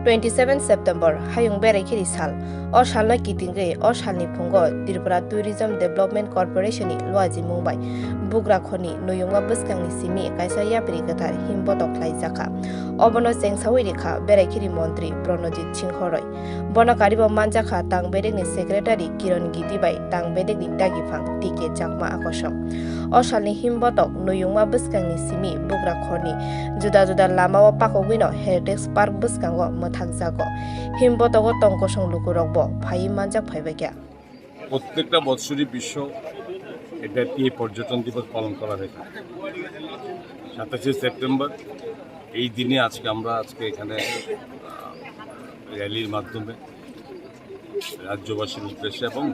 27 September hayung berai sal o salna kitingge o salni phungo Tripura Tourism Development Corporation ni loaji Mumbai bugra khoni noyunga buskangni simi kaisa yapri gathar himbotok laijaka obono chengsawi rekha berai mantri Pranajit Singhoroi bono karibo manjaka tangbedek ni secretary Kiran Gidibai tangbedek ni dagifang tike jakma akosam o salni himbotok noyungma buskangni simi bugra khoni juda lama o pakogino Heritage Park buskango থাকজাগো হিমবতগো টংকসং লুকুরকবো ফাই মানজাক ফাইবাকিয়া প্রত্যেকটা বছরই বিশ্ব এটা এই পর্যটন দিবস পালন করা হয়ে থাকে 27 সেপ্টেম্বর এই দিনে আমরা এখানে র্যালির মাধ্যমে রাজ্যবাসীর উদ্দেশ্যে এবং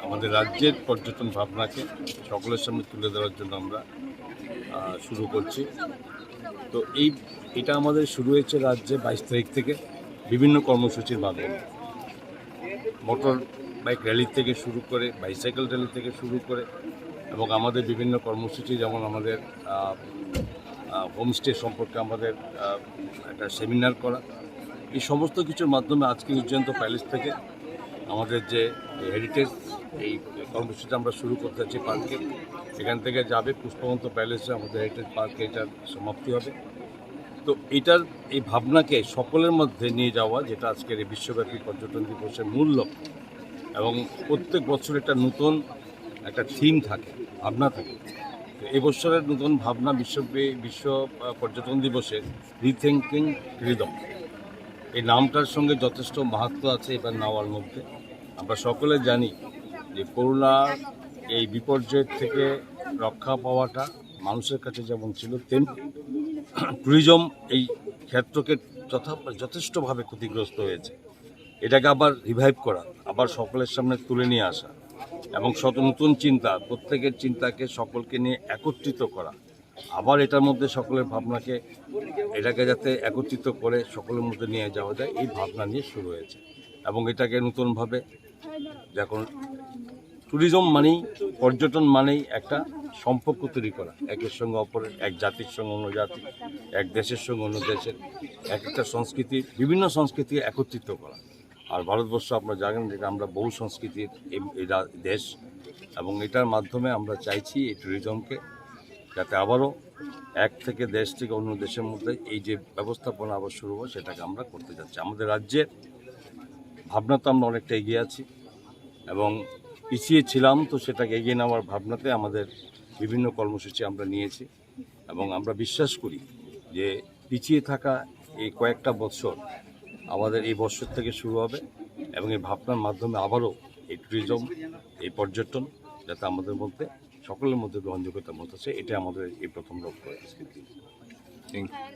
আমাদের রাজ্যের পর্যটন ভাবনাকে সকলের সামনে তুলে ধরার জন্য আমরা শুরু করছি। তো এটা আমাদের শুরু হয়েছে রাজ্যে 22 তারিখ থেকে বিভিন্ন কর্মসূচির মাধ্যমে মোটর বাইক র্যালি থেকে শুরু করে বাইসাইকেল র্যালি থেকে শুরু করে এবং আমাদের বিভিন্ন কর্মসূচি যেমন আমাদের হোমস্টে সম্পর্কে আমাদের একটা সেমিনার করা, এই সমস্ত কিছুর মাধ্যমে আজকে উজ্জয়ন্ত প্যালেস থেকে আমাদের যে হেরিটেজ এই কর্মসূচিটা আমরা শুরু করতে যাচ্ছি পার্কে, এখান থেকে যাবে পুষ্পবন্ত প্যালেসে আমাদের হেরিটেজ পার্কে এটার সমাপ্তি হবে। তো এই ভাবনাকে সকলের মধ্যে নিয়ে যাওয়া, যেটা আজকের এই বিশ্বব্যাপী পর্যটন দিবসের মূল লক্ষ্য, এবং প্রত্যেক বছর একটা নতুন একটা থিম থাকে, ভাবনা থাকে। তো এবছরের নতুন ভাবনা বিশ্ব পর্যটন দিবসের রিথিঙ্কিং রিদম, এই নামটার সঙ্গে যথেষ্ট মাহাত্ম্য আছে এবার নেওয়ার মধ্যে। আমরা সকলে জানি যে করোনার এই বিপর্যয় থেকে রক্ষা পাওয়াটা মানুষের কাছে যেমন ছিল, তেমনি ট্যুরিজম এই ক্ষেত্রকে যথেষ্টভাবে ক্ষতিগ্রস্ত হয়েছে। এটাকে আবার রিভাইভ করা, আবার সকলের সামনে তুলে নিয়ে আসা এবং নতুন চিন্তা, প্রত্যেকের চিন্তাকে সকলকে নিয়ে একত্রিত করা, আবার এটার মধ্যে সকলের ভাবনাকে এটাকে যাতে একত্রিত করে সকলের মধ্যে নিয়ে যাওয়া যায়, এই ভাবনা নিয়ে শুরু হয়েছে। এবং এটাকে নতুনভাবে যখন ট্যুরিজম মানেই, পর্যটন মানেই একটা সম্পর্ক তৈরি করা, একের সঙ্গে অপরের, এক জাতির সঙ্গে অন্য জাতি, এক দেশের সঙ্গে অন্য দেশের, একটা সংস্কৃতি, বিভিন্ন সংস্কৃতি একত্রিত করা। আর ভারতবর্ষ আপনারা জানেন যে আমরা বহু সংস্কৃতির দেশ, এবং এটার মাধ্যমে আমরা চাইছি এই ট্যুরিজমকে যাতে আবারও দেশ থেকে অন্য দেশের মধ্যে এই যে ব্যবস্থাপনা আবার শুরু হয়, সেটাকে আমরা করতে যাচ্ছি। আমাদের রাজ্যের ভাবনা তো আমরা অনেকটা এগিয়ে আছি এবং পিছিয়ে ছিলাম, তো সেটাকে এগিয়ে নেওয়ার ভাবনাতে আমাদের বিভিন্ন কর্মসূচি আমরা নিয়েছি এবং আমরা বিশ্বাস করি যে পিছিয়ে থাকা এই কয়েকটা বছর আমাদের এই বছর থেকে শুরু হবে এবং এই ভাবনার মাধ্যমে আবারও এই ট্যুরিজম, এই পর্যটন যাতে আমাদের মধ্যে সকলের মধ্যে গ্রহণযোগ্যতার মতো আছে, এটা আমাদের এই প্রথম লক্ষ্য।